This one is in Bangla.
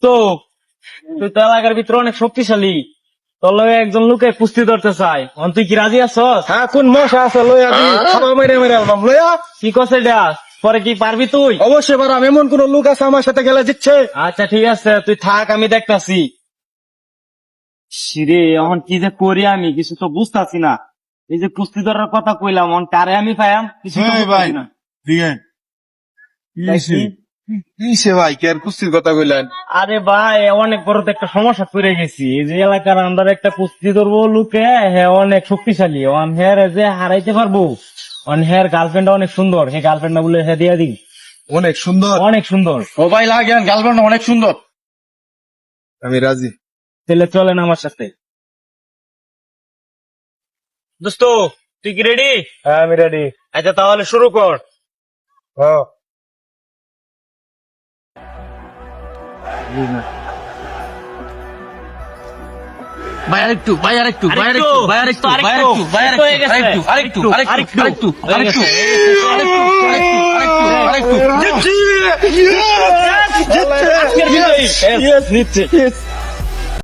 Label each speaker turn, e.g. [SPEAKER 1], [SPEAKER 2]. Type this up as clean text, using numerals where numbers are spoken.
[SPEAKER 1] তো তুই তো এলাকার ভিতরে অনেক শক্তিশালী, তোর লগে একজন লোকে কুস্তি ধরতে চায়, তুই কি রাজি আছস?
[SPEAKER 2] হ্যাঁ কোন মশা আছে লইয়া দি খাবার মেরে মেরে আলবাম লইয়া।
[SPEAKER 1] কি কছে এটা? পরে কি পারবি তুই?
[SPEAKER 2] অবশ্যই পারাম, এমন কোন লোক আছে আমার সাথে গেলে জিতছে।
[SPEAKER 1] আচ্ছা ঠিক আছে, তুই থাক, আমি দেখতাছি। সিরে এখন কি যে করি আমি কিছু তো বুঝতাছি না। এই যে কুস্তি ধরার কথা কইলাম, কারে আমি পাইম কিছু তো বুঝতাছি না। দেখি।
[SPEAKER 2] কিসে ভাই কে আর কুস্তির কথা কইলেন?
[SPEAKER 1] আরে ভাই, অনেক বড় তো একটা সমস্যা পড়ে গেছি। এই যে এলাকার আমরা একটা কুস্তি ধরবো লোকে, হ্যাঁ অনেক শক্তিশালী, অন হের যে হারাইতে পারবো। অন হের গার্লফ্রেন্ড অনেক সুন্দর, সেই গার্লফ্রেন্ড না বলে হ্যাঁ দিয়া দিই।
[SPEAKER 2] অনেক সুন্দর।
[SPEAKER 1] অনেক সুন্দর।
[SPEAKER 3] ও ভাই লাগেন, গার্লফ্রেন্ড অনেক সুন্দর।
[SPEAKER 2] আমি রাজি।
[SPEAKER 1] তাহলে চলেন আমার সাথে। দোস্ত, তুই কি রেডি?
[SPEAKER 2] হ্যাঁ আমি রেডি।
[SPEAKER 1] আচ্ছা তাহলে শুরু কর।
[SPEAKER 2] হ্যাঁ
[SPEAKER 3] ভাই আরেকটু, ভাই আরেকটু, ভাই আরেকটু, ভাই আরেকটু, ভাই আরেকটু, ভাই আরেকটু, আরেকটু, আরেকটু, আরেকটু, আরেকটু, আরেকটু, আরেকটু, আরেকটু।
[SPEAKER 1] আজকের বিজয়ী। Yes, নিচ্ছে।